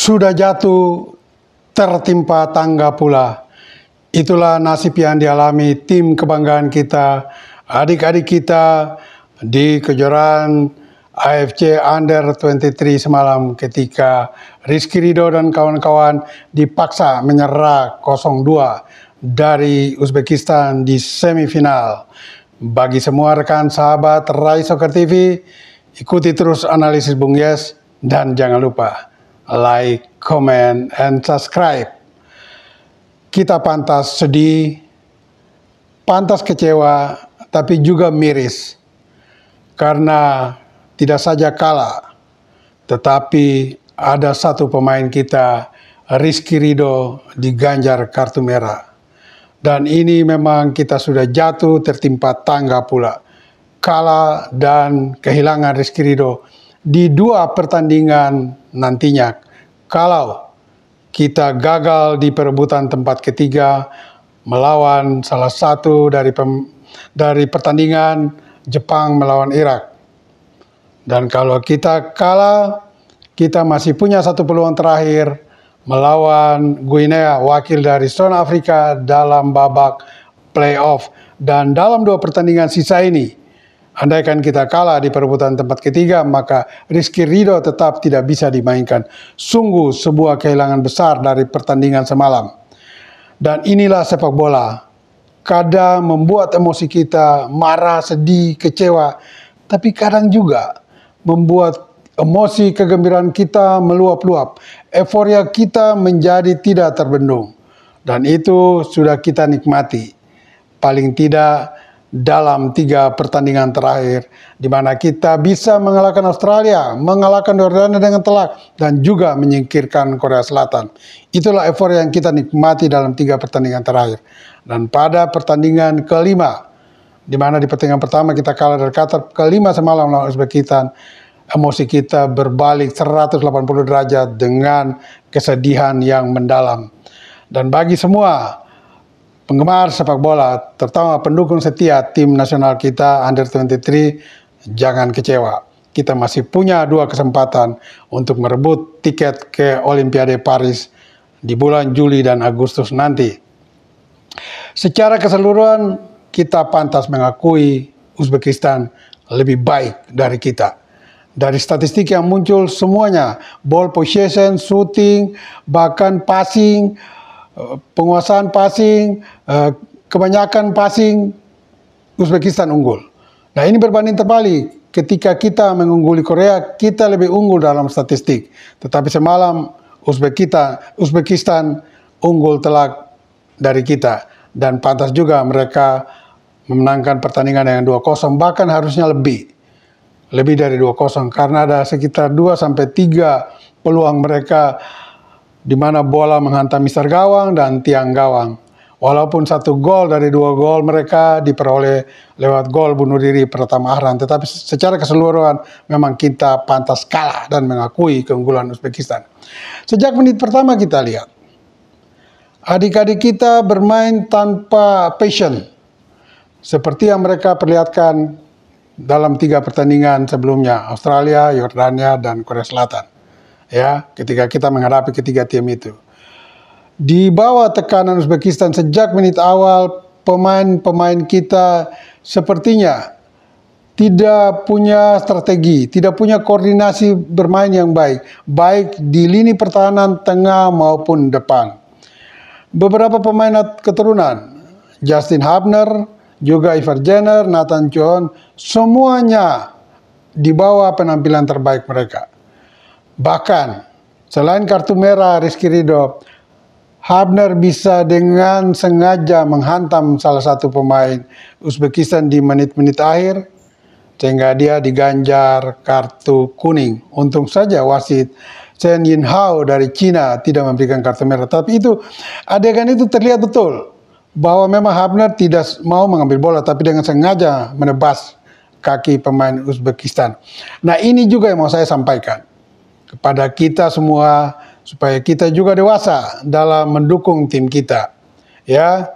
Sudah jatuh, tertimpa tangga pula. Itulah nasib yang dialami tim kebanggaan kita, adik-adik kita di kejuaraan AFC Under 23 semalam ketika Rizky Ridho dan kawan-kawan dipaksa menyerah 0-2 dari Uzbekistan di semifinal. Bagi semua rekan sahabat Rai Soccer TV, ikuti terus analisis Bung Yes dan jangan lupa like, comment, and subscribe. Kita pantas sedih, pantas kecewa, tapi juga miris. Karena tidak saja kalah, tetapi ada satu pemain kita, Rizky Ridho, diganjar kartu merah. Dan ini memang kita sudah jatuh tertimpa tangga pula. Kalah dan kehilangan Rizky Ridho di 2 pertandingan nantinya. Kalau kita gagal di perebutan tempat ketiga melawan salah satu dari pertandingan Jepang melawan Irak. Dan kalau kita kalah, kita masih punya satu peluang terakhir melawan Guinea, wakil dari zona Afrika dalam babak playoff. Dan dalam 2 pertandingan sisa ini, andaikan kita kalah di perebutan tempat ketiga, maka Rizky Ridho tetap tidak bisa dimainkan. Sungguh sebuah kehilangan besar dari pertandingan semalam. Dan inilah sepak bola. Kadang membuat emosi kita marah, sedih, kecewa. Tapi kadang juga membuat emosi kegembiraan kita meluap-luap. Euforia kita menjadi tidak terbendung. Dan itu sudah kita nikmati. Paling tidak dalam 3 pertandingan terakhir, di mana kita bisa mengalahkan Australia, mengalahkan Jordania dengan telak, dan juga menyingkirkan Korea Selatan. Itulah euforia yang kita nikmati dalam 3 pertandingan terakhir. Dan pada pertandingan kelima, di mana di pertandingan pertama kita kalah dari Qatar, kelima semalam lawan Uzbekistan, emosi kita berbalik 180 derajat dengan kesedihan yang mendalam. Dan bagi semua penggemar sepak bola, terutama pendukung setia tim nasional kita Under 23, jangan kecewa. Kita masih punya 2 kesempatan untuk merebut tiket ke Olimpiade Paris di bulan Juli dan Agustus nanti. Secara keseluruhan, kita pantas mengakui Uzbekistan lebih baik dari kita. Dari statistik yang muncul semuanya, ball possession, shooting, bahkan passing, penguasaan passing, kebanyakan passing, Uzbekistan unggul. Nah, ini berbanding terbalik. Ketika kita mengungguli Korea, kita lebih unggul dalam statistik. Tetapi semalam Uzbekistan unggul telak dari kita. Dan pantas juga mereka memenangkan pertandingan yang 2-0, bahkan harusnya lebih dari 2-0, karena ada sekitar 2-3 peluang mereka di mana bola menghantam mister gawang dan tiang gawang. Walaupun 1 gol dari 2 gol mereka diperoleh lewat gol bunuh diri Pratama Ahran, tetapi secara keseluruhan memang kita pantas kalah dan mengakui keunggulan Uzbekistan. Sejak menit pertama kita lihat, adik-adik kita bermain tanpa passion, seperti yang mereka perlihatkan dalam 3 pertandingan sebelumnya, Australia, Jordania, dan Korea Selatan. Ya, ketika kita menghadapi ketiga tim itu. Di bawah tekanan Uzbekistan sejak menit awal, pemain-pemain kita sepertinya tidak punya strategi, tidak punya koordinasi bermain yang baik, baik di lini pertahanan, tengah maupun depan. Beberapa pemain keturunan, Justin Hubner, juga Ivar Jenner, Nathan John, semuanya di bawah penampilan terbaik mereka. Bahkan, selain kartu merah Rizky Ridho, Hubner bisa dengan sengaja menghantam salah satu pemain Uzbekistan di menit-menit akhir, sehingga dia diganjar kartu kuning. Untung saja wasit Chen Yinhao dari Cina tidak memberikan kartu merah. Tapi itu, adegan itu terlihat betul bahwa memang Hubner tidak mau mengambil bola, tapi dengan sengaja menebas kaki pemain Uzbekistan. Nah, ini juga yang mau saya sampaikan kepada kita semua, supaya kita juga dewasa dalam mendukung tim kita. Ya,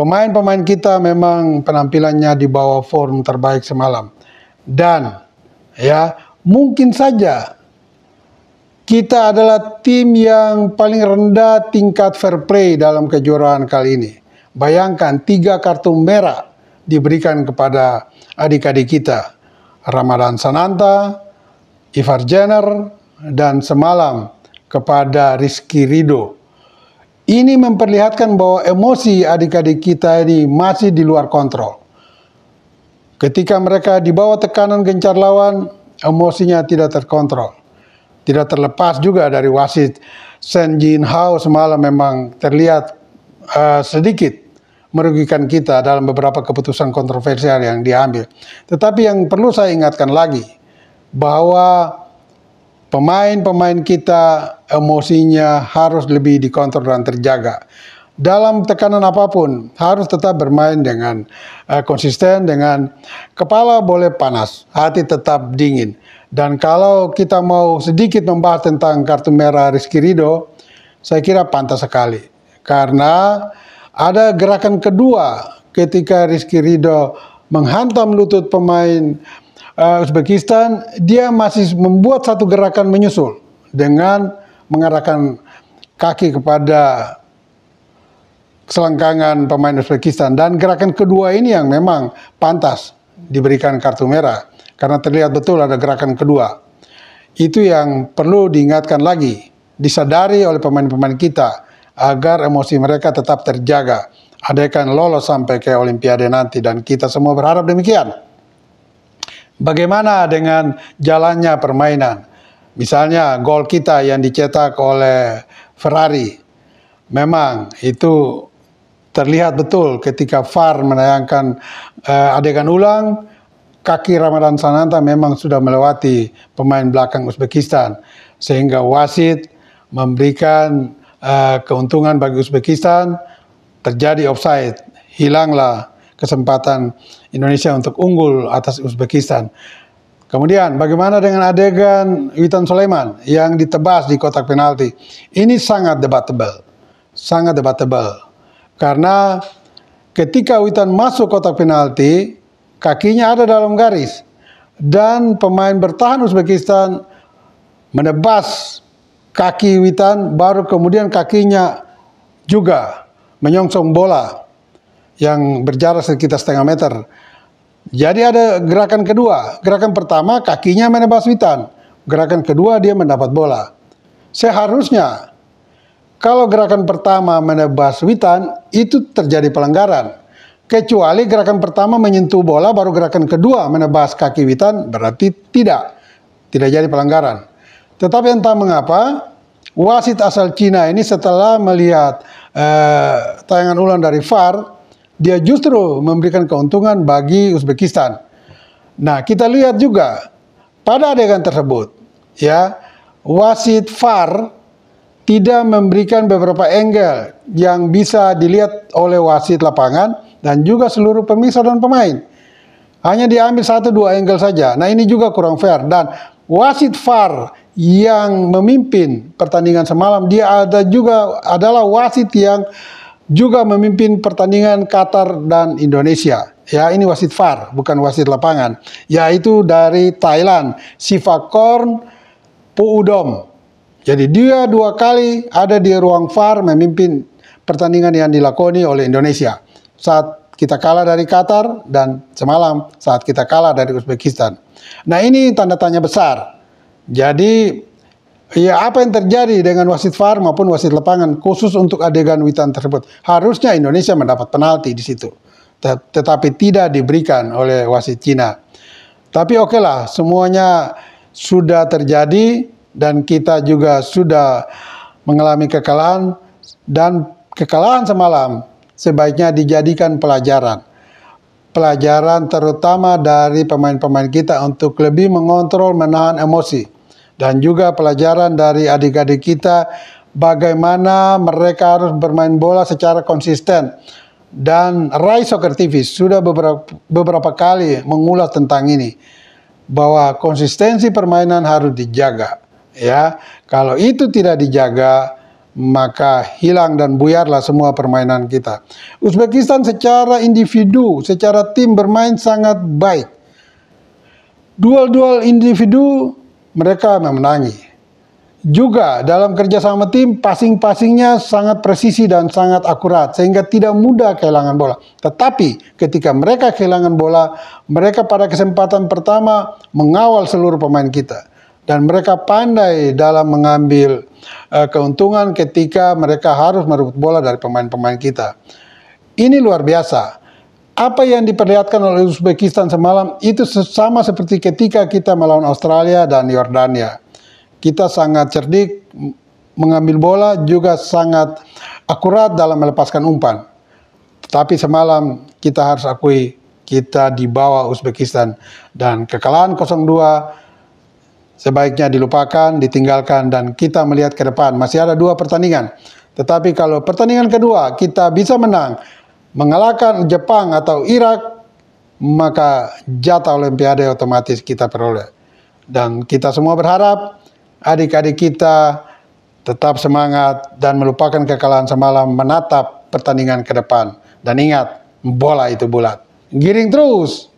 pemain-pemain kita memang penampilannya di bawah form terbaik semalam. Dan ya, mungkin saja Kita adalah tim yang paling rendah tingkat fair play dalam kejuaraan kali ini. Bayangkan 3 kartu merah diberikan kepada adik-adik kita. Ramadan Sananta, Ivar Jenner, dan semalam kepada Rizky Ridho. Ini memperlihatkan bahwa emosi adik-adik kita ini masih di luar kontrol. Ketika mereka di bawah tekanan gencar lawan, emosinya tidak terkontrol. Tidak terlepas juga dari wasit Shen Jinhao semalam memang terlihat sedikit merugikan kita dalam beberapa keputusan kontroversial yang diambil. Tetapi yang perlu saya ingatkan lagi, bahwa pemain-pemain kita emosinya harus lebih dikontrol dan terjaga. Dalam tekanan apapun harus tetap bermain dengan konsisten, dengan kepala boleh panas, hati tetap dingin. Dan kalau kita mau sedikit membahas tentang kartu merah Rizky Ridho, saya kira pantas sekali. Karena ada gerakan kedua ketika Rizky Ridho menghantam lutut pemain Uzbekistan, dia masih membuat satu gerakan menyusul dengan mengarahkan kaki kepada selangkangan pemain Uzbekistan. Dan gerakan kedua ini yang memang pantas diberikan kartu merah, karena terlihat betul ada gerakan kedua. Itu yang perlu diingatkan lagi, disadari oleh pemain-pemain kita, agar emosi mereka tetap terjaga. Andaikan lolos sampai ke Olimpiade nanti, dan kita semua berharap demikian. Bagaimana dengan jalannya permainan? Misalnya gol kita yang dicetak oleh Ferrari. Memang itu terlihat betul ketika VAR menayangkan adegan ulang, kaki Ramadan Sananta memang sudah melewati pemain belakang Uzbekistan, sehingga wasit memberikan keuntungan bagi Uzbekistan, terjadi offside, hilanglah kesempatan Indonesia untuk unggul atas Uzbekistan. Kemudian bagaimana dengan adegan Witan Sulaiman yang ditebas di kotak penalti? Ini sangat debatable, karena ketika Witan masuk kotak penalti, kakinya ada dalam garis, dan pemain bertahan Uzbekistan menebas kaki Witan, baru kemudian kakinya juga menyongsong bola yang berjarak sekitar setengah meter. Jadi ada gerakan kedua. Gerakan pertama kakinya menebas Witan, gerakan kedua dia mendapat bola. Seharusnya kalau gerakan pertama menebas Witan itu terjadi pelanggaran. Kecuali gerakan pertama menyentuh bola, baru gerakan kedua menebas kaki Witan, berarti tidak jadi pelanggaran. Tetapi entah mengapa wasit asal Cina ini setelah melihat tayangan ulang dari VAR, dia justru memberikan keuntungan bagi Uzbekistan. Nah, kita lihat juga pada adegan tersebut, ya, wasit VAR tidak memberikan beberapa angle yang bisa dilihat oleh wasit lapangan dan juga seluruh pemirsa dan pemain. Hanya diambil 1-2 angle saja. Nah, ini juga kurang fair. Dan wasit VAR yang memimpin pertandingan semalam, dia adalah wasit yang juga memimpin pertandingan Qatar dan Indonesia. Ya, ini wasit VAR, bukan wasit lapangan. Yaitu dari Thailand, Sivakorn Puudom. Jadi dia 2 kali ada di ruang VAR memimpin pertandingan yang dilakoni oleh Indonesia. Saat kita kalah dari Qatar dan semalam saat kita kalah dari Uzbekistan. Nah, ini tanda tanya besar. Jadi, ya, apa yang terjadi dengan wasit VAR maupun wasit lapangan khusus untuk adegan Witan tersebut? Harusnya Indonesia mendapat penalti di situ, tetapi tidak diberikan oleh wasit Cina. Tapi oke lah, semuanya sudah terjadi dan kita juga sudah mengalami kekalahan, dan kekalahan semalam sebaiknya dijadikan pelajaran. Pelajaran terutama dari pemain-pemain kita untuk lebih mengontrol, menahan emosi. Dan juga pelajaran dari adik-adik kita bagaimana mereka harus bermain bola secara konsisten. Dan Rai Soccer TV sudah beberapa kali mengulas tentang ini, bahwa konsistensi permainan harus dijaga. Ya, kalau itu tidak dijaga, maka hilang dan buyarlah semua permainan kita. Uzbekistan secara individu, secara tim bermain sangat baik. Duel-duel individu mereka memenangi. Juga dalam kerjasama tim, passing-passingnya sangat presisi dan sangat akurat, sehingga tidak mudah kehilangan bola. Tetapi ketika mereka kehilangan bola, mereka pada kesempatan pertama mengawal seluruh pemain kita. Dan mereka pandai dalam mengambil keuntungan ketika mereka harus merebut bola dari pemain-pemain kita. Ini luar biasa. Apa yang diperlihatkan oleh Uzbekistan semalam itu sama seperti ketika kita melawan Australia dan Yordania. Kita sangat cerdik mengambil bola, juga sangat akurat dalam melepaskan umpan. Tetapi semalam kita harus akui, kita di bawah Uzbekistan. Dan kekalahan 0-2 sebaiknya dilupakan, ditinggalkan, dan kita melihat ke depan. Masih ada 2 pertandingan. Tetapi kalau pertandingan kedua kita bisa menang, mengalahkan Jepang atau Irak, maka jatah Olimpiade otomatis kita peroleh. Dan kita semua berharap adik-adik kita tetap semangat dan melupakan kekalahan semalam, menatap pertandingan ke depan. Dan ingat, bola itu bulat. Giring terus!